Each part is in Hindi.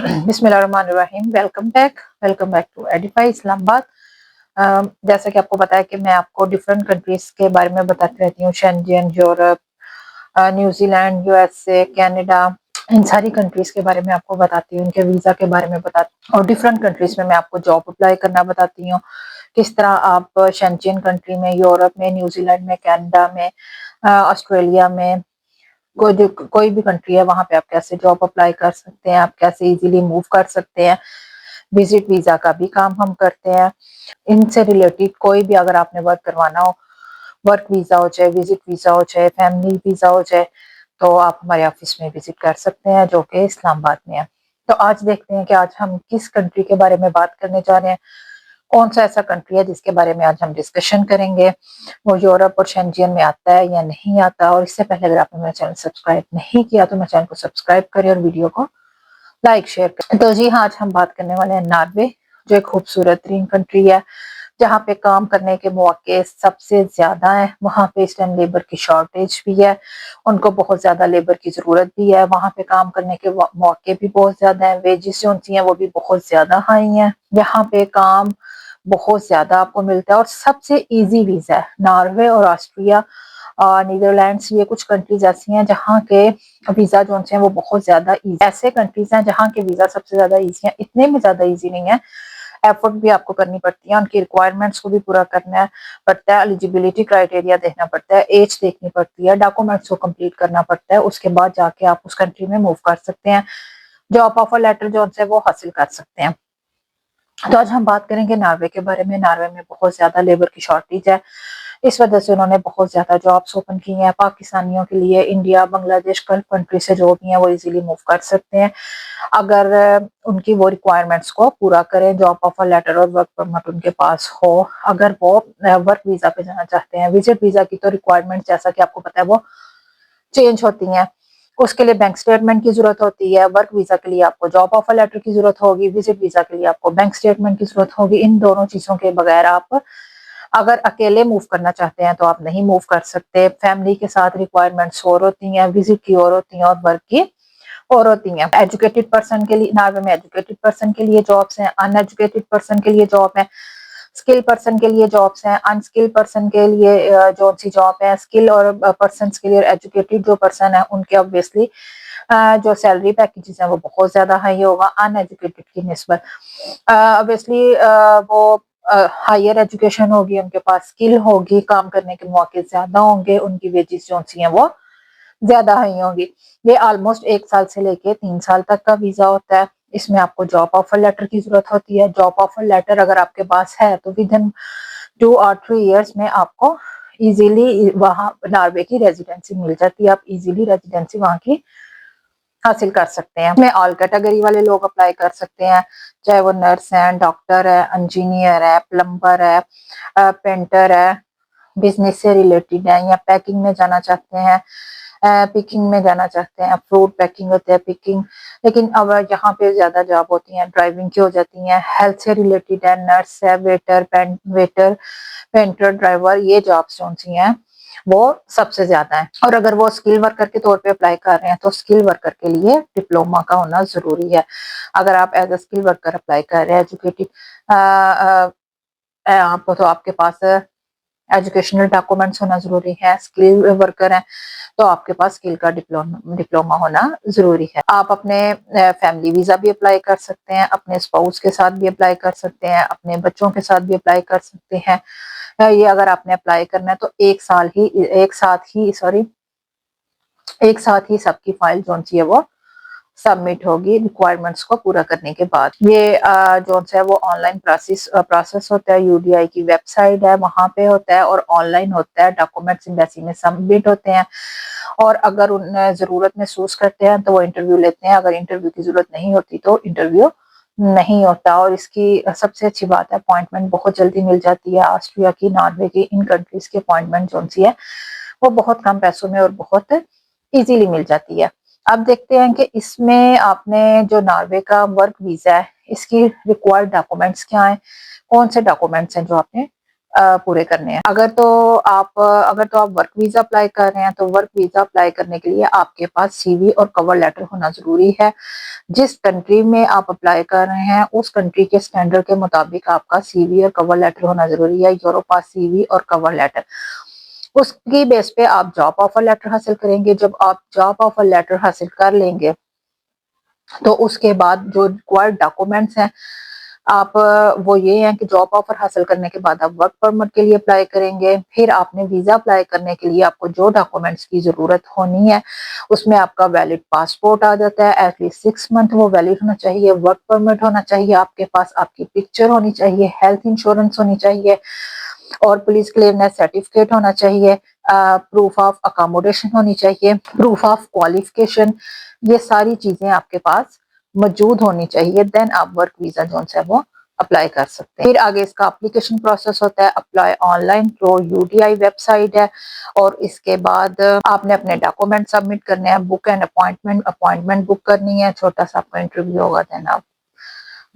बिस्मिल्लाहिर्रहमानिर्रहीम। Welcome back to Edify Islamabad. जैसा कि आपको पता है कि मैं आपको डिफरेंट कंट्रीज के बारे में बताती रहती हूँ, Schengen, Europe, New Zealand, USA, Canada, इन सारी कंट्रीज के बारे में आपको बताती हूँ, उनके वीज़ा के बारे में बताती हूँ और डिफरेंट कंट्रीज में मैं आपको जॉब अप्लाई करना बताती हूँ। किस तरह आप शेंजन कंट्री में, यूरोप में, न्यूजीलैंड में, कनाडा में, ऑस्ट्रेलिया में, कोई भी कंट्री है वहाँ पे आप कैसे जॉब अप्लाई कर सकते हैं, आप कैसे इजीली मूव कर सकते हैं। विजिट वीज़ा का भी काम हम करते हैं। इनसे रिलेटेड कोई भी अगर आपने वर्क करवाना हो, वर्क वीज़ा हो चाहे विजिट वीज़ा हो चाहे फैमिली वीज़ा हो चाहे, तो आप हमारे ऑफिस में विजिट कर सकते हैं जो कि इस्लामाबाद में है। तो आज देखते हैं कि आज हम किस कंट्री के बारे में बात करने जा रहे हैं, कौन सा ऐसा कंट्री है जिसके बारे में आज हम डिस्कशन करेंगे। वो यूरोप और शेंजन में आता है या नहीं आता। और इससे पहले अगर आपने मेरा चैनल सब्सक्राइब नहीं किया तो मेरे चैनल को सब्सक्राइब करें और वीडियो को लाइक शेयर करें। तो जी हाँ, आज हम बात करने वाले हैं नॉर्वे, जो एक खूबसूरत तरीन कंट्री है जहाँ पे काम करने के मौके सबसे ज्यादा है। वहाँ पे इस टाइम लेबर की शॉर्टेज भी है, उनको बहुत ज्यादा लेबर की जरूरत भी है। वहाँ पे काम करने के मौके भी बहुत ज्यादा है, वेजेस जो होती हैं वो भी बहुत ज्यादा हाई हैं। यहाँ पे काम बहुत ज्यादा आपको मिलता है और सबसे इजी वीजा है। नॉर्वे और ऑस्ट्रिया, नीदरलैंड्स, ये कुछ कंट्रीज ऐसी हैं जहाँ के वीजा जो हैं वो बहुत ज्यादा इजी। ऐसे कंट्रीज हैं जहाँ के वीजा सबसे ज्यादा इजी हैं, इतने भी ज्यादा इजी नहीं है, एफर्ट भी आपको करनी पड़ती है, उनकी रिक्वायरमेंट्स को भी पूरा करना पड़ता है, एलिजिबिलिटी क्राइटेरिया देखना पड़ता है, एज देखनी पड़ती है, डॉक्यूमेंट्स को कंप्लीट करना पड़ता है। उसके बाद जाके आप उस कंट्री में मूव कर सकते हैं, जॉब ऑफर लेटर जो है वो हासिल कर सकते हैं। तो आज हम बात करेंगे नॉर्वे के बारे में। नॉर्वे में बहुत ज्यादा लेबर की शॉर्टेज है, इस वजह से उन्होंने बहुत ज्यादा जॉब्स ओपन की हैं पाकिस्तानियों के लिए। इंडिया, बांग्लादेश, गल्फ कंट्री से जो भी हैं वो इजीली मूव कर सकते हैं अगर उनकी वो रिक्वायरमेंट्स को पूरा करें, जॉब ऑफर लेटर और वर्क परमिट उनके पास हो। अगर वो वर्क वीजा पे जाना चाहते हैं, विजिट वीजा की तो रिक्वायरमेंट जैसा कि आपको पता है वो चेंज होती हैं। उसके लिए बैंक स्टेटमेंट की जरूरत होती है। वर्क वीजा के लिए आपको जॉब ऑफर लेटर की जरूरत होगी, विजिट वीजा के लिए आपको बैंक स्टेटमेंट की जरूरत होगी। इन दोनों चीजों के बगैर आप अगर अकेले मूव करना चाहते हैं तो आप नहीं मूव कर सकते। फैमिली के साथ रिक्वायरमेंट्स और होती हैं, विजिट की और होती हैं और वर्क की और होती हैं। एजुकेटेड पर्सन के लिए, नॉर्वे में एजुकेटेड पर्सन के लिए जॉब्स हैं, अनएजुकेटेड पर्सन के लिए जॉब है, स्किल पर्सन के लिए जॉब्स हैं, अनस्किल पर्सन के लिए जो सी जॉब है। स्किल और पर्सन के लिए एजुकेटेड जो पर्सन है उनके ऑब्वियसली जो सैलरी पैकेजेस है वो बहुत ज्यादा हाई होगा अनएजुकेटेड की निस्बत। ऑब्वियसली वो हायर एजुकेशन होगी, उनके पास स्किल होगी, काम करने के मौके ज्यादा होंगे, उनकी वेजेस जो सी हैं वो ज्यादा हाई होंगी। ये ऑलमोस्ट 1 साल से लेके 3 साल तक का वीजा होता है। इसमें आपको जॉब ऑफर लेटर की जरूरत होती है। जॉब ऑफर लेटर अगर आपके पास है तो विद इन 2 और 3 इयर्स में आपको इजीली वहाँ नॉर्वे की रेजिडेंसी मिल जाती है। आप इजीली रेजिडेंसी वहाँ की हासिल कर सकते हैं। इसमें ऑल कैटेगरी वाले लोग अप्लाई कर सकते हैं, चाहे वो नर्स हैं, डॉक्टर है, इंजीनियर है, प्लम्बर है, पेंटर है, बिजनेस से रिलेटेड है, या पैकिंग में जाना चाहते हैं, पिकिंग में जाना चाहते हैं, फ्रूट पैकिंग होते हैं, पिकिंग। लेकिन अब यहाँ पे ज्यादा जॉब होती हैं ड्राइविंग की हो जाती हैं, हेल्थ से रिलेटेड है, नर्स है, वेटर, पेंटर, ड्राइवर, ये जॉब्स जो सी हैं वो सबसे ज्यादा है। और अगर वो स्किल वर्कर के तौर पे अप्लाई कर रहे हैं तो स्किल वर्कर के लिए डिप्लोमा का होना जरूरी है। अगर आप as a skill worker apply कर रहे हैं, एजुकेटेड आप तो आपके पास एजुकेशनल डॉक्यूमेंट्स होना जरूरी है। स्किल वर्कर है तो आपके पास स्किल का डिप्लोमा होना जरूरी है। आप अपने फैमिली वीजा भी अप्लाई कर सकते हैं, अपने स्पाउस के साथ भी अप्लाई कर सकते हैं, अपने बच्चों के साथ भी अप्लाई कर सकते हैं। ये अगर आपने अप्लाई करना है तो एक साथ ही सबकी फाइल जो सी है वो सबमिट होगी रिक्वायरमेंट्स को पूरा करने के बाद। ये जो है वो ऑनलाइन प्रोसेस होता है, यूडीआई की वेबसाइट है वहां पे होता है और ऑनलाइन होता है। डॉक्यूमेंट्स एम्बेसी में सबमिट होते हैं और अगर उन जरूरत महसूस करते हैं तो वो इंटरव्यू लेते हैं। अगर इंटरव्यू की जरूरत नहीं होती तो इंटरव्यू नहीं होता। और इसकी सबसे अच्छी बात है अपॉइंटमेंट बहुत जल्दी मिल जाती है। ऑस्ट्रिया की, नॉर्वे की, इन कंट्रीज की अपॉइंटमेंट जो सी है वो बहुत कम पैसों में और बहुत इजीली मिल जाती है। अब देखते हैं कि इसमें आपने जो नॉर्वे का वर्क वीजा है इसकी रिक्वायर्ड डॉक्यूमेंट्स क्या हैं, कौन से डॉक्यूमेंट्स हैं जो आपने पूरे करने हैं। अगर तो आप वर्क वीजा अप्लाई कर रहे हैं तो वर्क वीजा अप्लाई करने के लिए आपके पास सीवी और कवर लेटर होना जरूरी है। जिस कंट्री में आप अप्लाई कर रहे हैं उस कंट्री के स्टैंडर्ड के मुताबिक आपका सीवी और कवर लेटर होना जरूरी है। योर पास सीवी और कवर लेटर, उसकी बेस पे आप जॉब ऑफर लेटर हासिल करेंगे। जब आप जॉब ऑफर लेटर हासिल कर लेंगे तो उसके बाद जो रिक्वायर्ड डॉक्यूमेंट्स हैं आप वो ये हैं कि जॉब ऑफर हासिल करने के बाद आप वर्क परमिट के लिए अप्लाई करेंगे। फिर आपने वीजा अप्लाई करने के लिए आपको जो डॉक्यूमेंट्स की जरूरत होनी है उसमें आपका वैलिड पासपोर्ट आ जाता है। एटलीस्ट 6 मंथ वो वैलिड होना चाहिए। वर्क परमिट होना चाहिए आपके पास, आपकी पिक्चर होनी चाहिए, हेल्थ इंश्योरेंस होनी चाहिए और पुलिस क्लियरेंस सर्टिफिकेट होना चाहिए, प्रूफ ऑफ अकोमोडेशन होनी चाहिए, प्रूफ ऑफ क्वालिफिकेशन। ये सारी चीजें आपके पास मौजूद होनी चाहिए। देन आप वर्क वीजा जो है वो अप्लाई कर सकते हैं। फिर आगे इसका एप्लीकेशन प्रोसेस होता है। Apply online through UDI website है और इसके बाद आपने अपने डॉक्यूमेंट सबमिट करने हैं। बुक एंड अपॉइंटमेंट बुक करनी है। छोटा सा आपका इंटरव्यू होगा, देन आप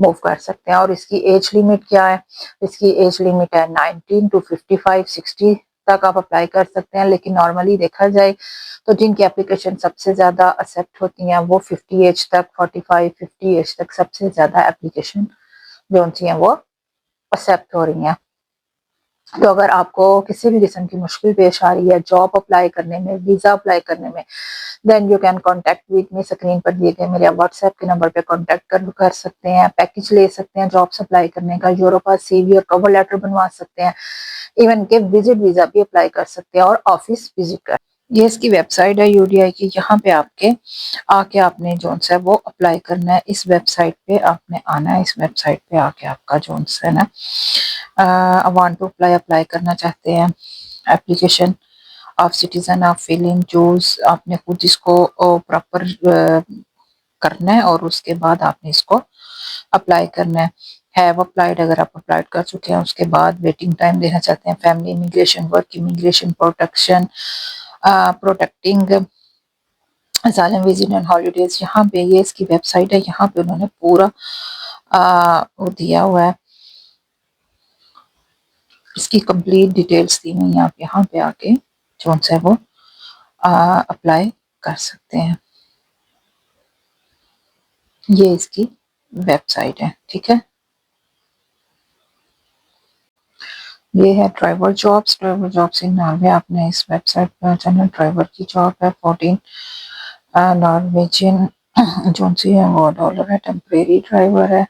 मूव कर सकते हैं। और इसकी एज लिमिट क्या है? इसकी एज लिमिट है 19 टू 55, 60 तक आप अप्लाई कर सकते हैं। लेकिन नॉर्मली देखा जाए तो जिनकी एप्लीकेशन सबसे ज्यादा एक्सेप्ट होती हैं वो 50 एज तक, 45, 50 एज तक सबसे ज्यादा एप्लीकेशन जो सी हैं वो एक्सेप्ट हो रही हैं। तो अगर आपको किसी भी किस्म की मुश्किल पेश आ रही है जॉब अप्लाई करने में, वीजा अप्लाई करने में, then you can contact with me. Screen पर दिए गए मेरे व्हाट्सएप के नंबर पे कॉन्टेक्ट कर सकते हैं। पैकेज ले सकते हैं जॉब अप्लाई करने का। यूरोपा सीवी और कवर लेटर बनवा सकते हैं। इवन के विजिट वीजा भी अप्लाई कर सकते हैं और ऑफिस विजिट कर। ये इसकी वेबसाइट है यूडीआई की। यहाँ पे आके आपने जो है वो अप्लाई करना है। इस वेबसाइट पे आपने आना है। इस वेबसाइट पे आके आपका जो है ना वांट टू अप्लाई करना चाहते हैं application of citizen of filling choose, आपने खुद इसको प्रॉपर करना है और उसके बाद आपने इसको अप्लाई करना है। हैव अप्लाइड, अगर आप अप्लाइड कर चुके हैं उसके बाद वेटिंग टाइम देना चाहते हैं। Family immigration, work immigration, protection, protecting asylum, visit and holidays. यहाँ पे ये इसकी वेबसाइट है। यहाँ पे उन्होंने पूरा वो दिया हुआ है, इसकी कंप्लीट डिटेल्स दी हुई हैं। आप यहाँ पे आके जो है वो अप्लाई कर सकते हैं। ये इसकी वेबसाइट है, ठीक है। ये है ड्राइवर जॉब्स इन नॉर्वे। आपने इस वेबसाइट पर जाना। ड्राइवर की जॉब है। 14 नॉर्वेजियन जो सी है वो डॉलर है। टेम्परेरी ड्राइवर है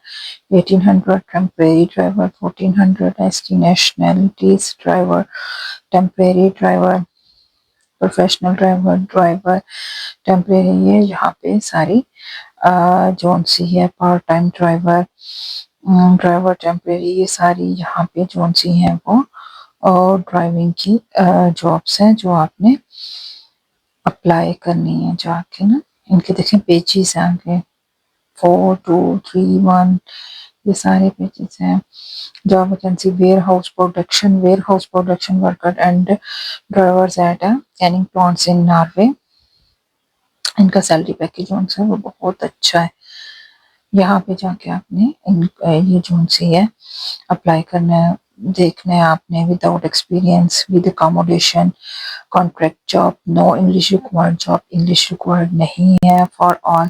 1800, टेम्परेरी ड्राइवर 1400 है। इसकी nationalities driver, temporary driver, professional driver, temporary. ये यहाँ पे सारी जोन सी है। पार्ट टाइम ड्राइवर टेम्परेरी, ये सारी यहाँ पे जोन सी हैं वो और ड्राइविंग की जॉब्स हैं जो आपने अप्लाई करनी है जाके ना। इनके देखें पेजेस हैं आगे 4, 2, 3, 1, ये सारे पेजेस हैं। Job vacancy warehouse production worker and drivers at canning plants in Norway. इनका सैलरी पैकेज जो है वो बहुत अच्छा है। यहाँ पे जाके आपने ये जो सी है अप्लाई करना है। देखना है आपने without experience, with accommodation, contract job, no English required job, English required नहीं है फॉर ऑल,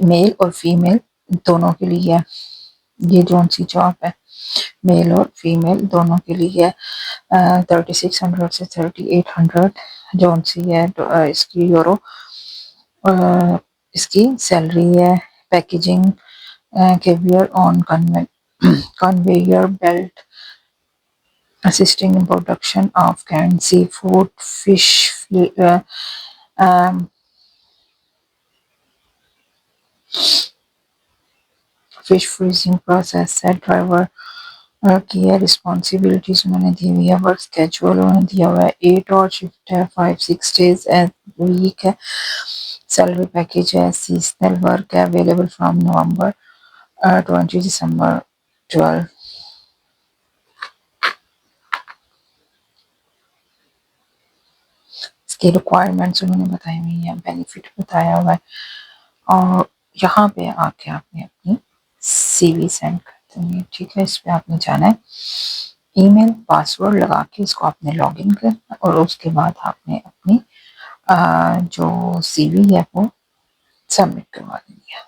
मेल और फीमेल दोनों के लिए। ये जो सी जॉब है मेल और फीमेल दोनों के लिए 3600 से 3800 जो सी है इसकी यूरो इसकी सैलरी है। Packaging caviar on conveyor belt, assisting in production of canned seafood, um, fish freezing process है। ड्राइवर की है रिस्पॉन्सिबिलिटीज उन्होंने दी हुई है। वर्क स्केजुअल उन्होंने दिया हुआ है 8 और शिफ्ट है, 5-6 डेज वीक है। सैलरी पैकेज है। सीजनल वर्क है। अवेलेबल फ्रॉम नवंबर 20 दिसंबर 12। इसकी रिक्वायरमेंट्स उन्होंने बताई हुई है, बेनिफिट बताया हुआ है और यहाँ पे आके आपने अपनी सीवी सेंड कर देनी है, ठीक है। इस पे आपने जाना है ईमेल पासवर्ड लगा के इसको आपने लॉगिन करना और उसके बाद आपने अपनी जो सीवी है वो सबमिट करवा देनी है।